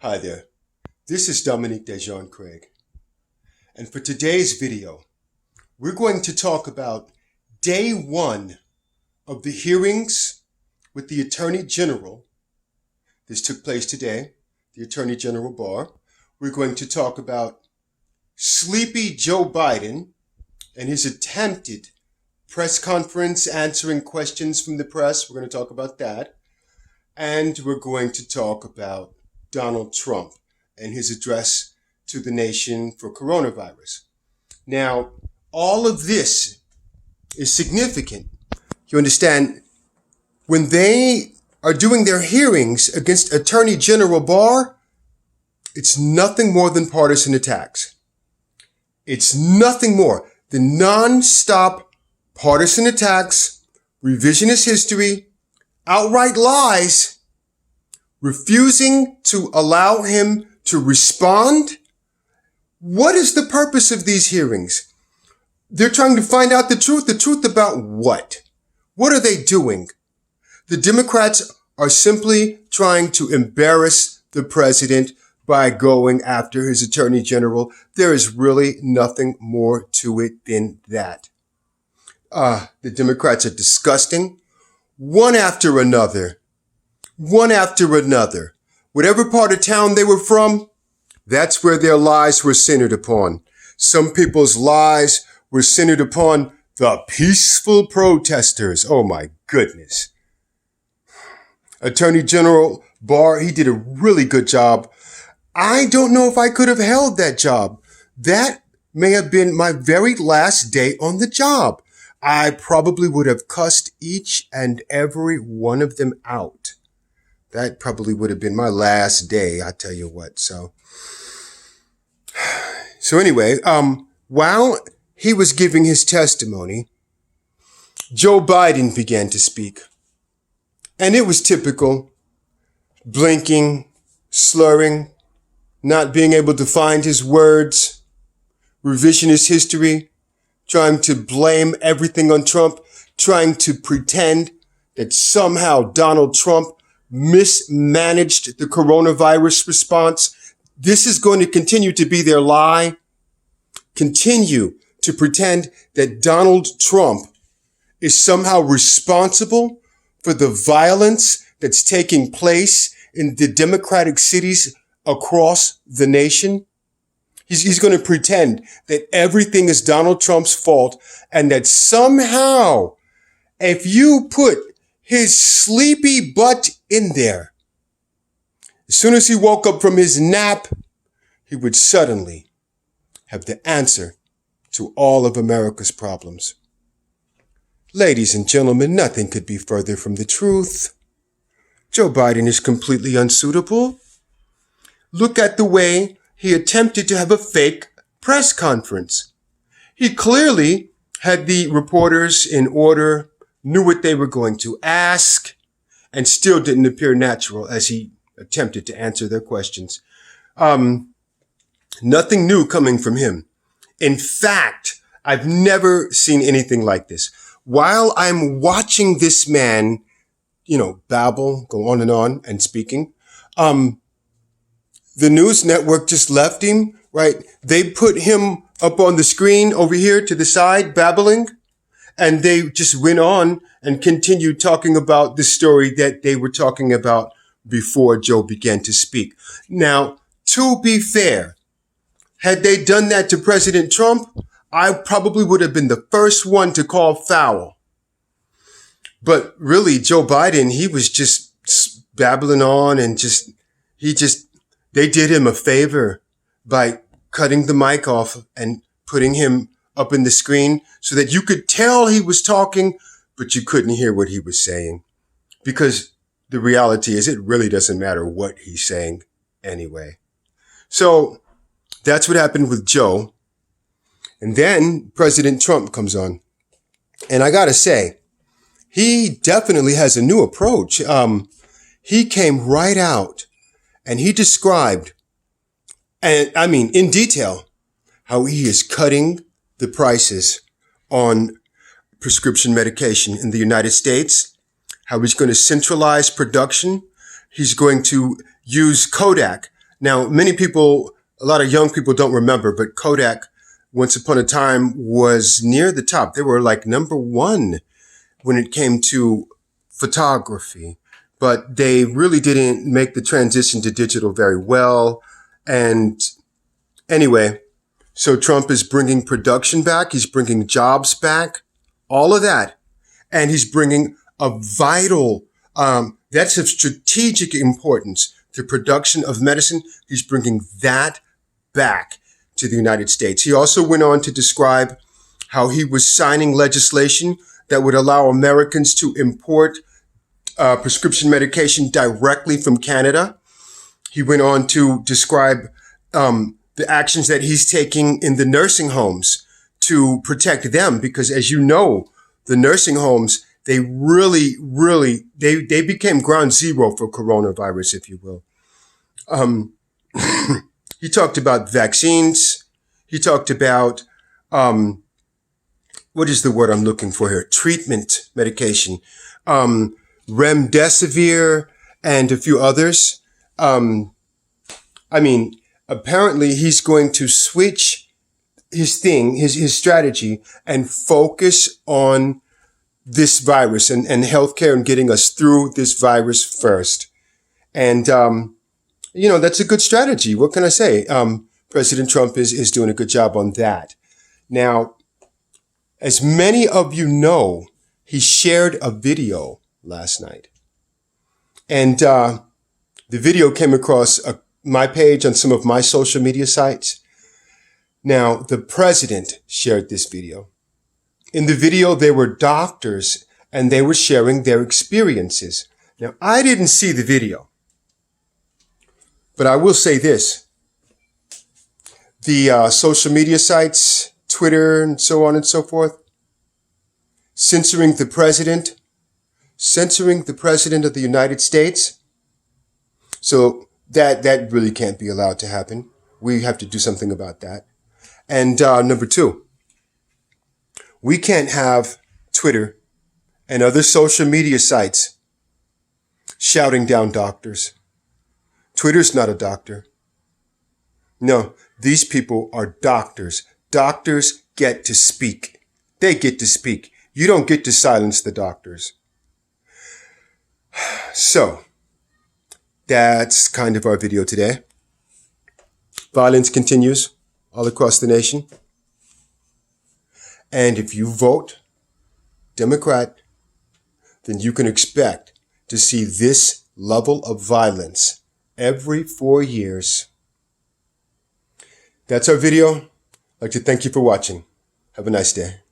Hi there, this is Dominique Dejean Craig, and for today's video, we're going to talk about day one of the hearings with the Attorney General. This took place today, the Attorney General Barr. We're going to talk about sleepy Joe Biden and his attempted press conference answering questions from the press. We're going to talk about that. And we're going to talk about Donald Trump and his address to the nation for coronavirus. Now, all of this is significant. You understand, when they are doing their hearings against Attorney General Barr, it's nothing more than partisan attacks. It's nothing more than non-stop partisan attacks, revisionist history, outright lies, refusing to allow him to respond. What is the purpose of these hearings? They're trying to find out the truth. The truth about what? What are they doing? The Democrats are simply trying to embarrass the president by going after his attorney general. There is really nothing more to it than that. The Democrats are disgusting. One after another. Whatever part of town they were from, that's where their lies were centered upon. Some people's lies were centered upon the peaceful protesters. Oh my goodness. Attorney General Barr, he did a really good job. I don't know if I could have held that job. That may have been my very last day on the job. I probably would have cussed each and every one of them out. That probably would have been my last day, I tell you what. So anyway, while he was giving his testimony, Joe Biden began to speak. And it was typical. Blinking, slurring, not being able to find his words, revisionist history, trying to blame everything on Trump, trying to pretend that somehow Donald Trump mismanaged the coronavirus response. This is going to continue to be their lie. Continue to pretend that Donald Trump is somehow responsible for the violence that's taking place in the Democratic cities across the nation. He's going to pretend that everything is Donald Trump's fault and that somehow, if you put his sleepy butt in there, as soon as he woke up from his nap, he would suddenly have the answer to all of America's problems. Ladies and gentlemen, nothing could be further from the truth. Joe Biden is completely unsuitable. Look at the way he attempted to have a fake press conference. He clearly had the reporters in order, knew what they were going to ask, and still didn't appear natural as he attempted to answer their questions. Nothing new coming from him. In fact, I've never seen anything like this. While I'm watching this man, babble, go on and speaking, the news network just left him, right? They put him up on the screen over here to the side, babbling, and they just went on and continued talking about the story that they were talking about before Joe began to speak. Now, to be fair, had they done that to President Trump, I probably would have been the first one to call foul. But really, Joe Biden, he was just babbling on and they did him a favor by cutting the mic off and putting him up in the screen so that you could tell he was talking, but you couldn't hear what he was saying. Because the reality is it really doesn't matter what he's saying anyway. So that's what happened with Joe. And then President Trump comes on. And I got to say, he definitely has a new approach. He came right out and he described, and I mean in detail, how he is cutting the prices on prescription medication in the United States, how he's going to centralize production. He's going to use Kodak. Now, many people, a lot of young people don't remember, but Kodak, once upon a time, was near the top. They were like number one when it came to photography, but they really didn't make the transition to digital very well. And anyway, so Trump is bringing production back. He's bringing jobs back, all of that. And he's bringing a vital, that's of strategic importance, the production of medicine. He's bringing that back to the United States. He also went on to describe how he was signing legislation that would allow Americans to import prescription medication directly from Canada. He went on to describe the actions that he's taking in the nursing homes to protect them, because as you know, the nursing homes, they really, they became ground zero for coronavirus, if you will. He talked about vaccines. He talked about, what is the word I'm looking for here? Treatment medication, remdesivir, and a few others. Apparently he's going to switch his strategy and focus on this virus and healthcare and getting us through this virus first. And, that's a good strategy. What can I say? President Trump is doing a good job on that. Now, as many of you know, he shared a video last night. And the video came across my page on some of my social media sites. Now, the president shared this video. In the video, there were doctors and they were sharing their experiences. Now, I didn't see the video, but I will say this. The social media sites, Twitter and so on and so forth, censoring the president of the United States. So that really can't be allowed to happen. We have to do something about that. And number two, we can't have Twitter and other social media sites shouting down doctors. Twitter's not a doctor. No, these people are doctors. Doctors get to speak. They get to speak. You don't get to silence the doctors. So, that's kind of our video today. Violence continues all across the nation. And if you vote Democrat, then you can expect to see this level of violence every 4 years. That's our video. I'd like to thank you for watching. Have a nice day.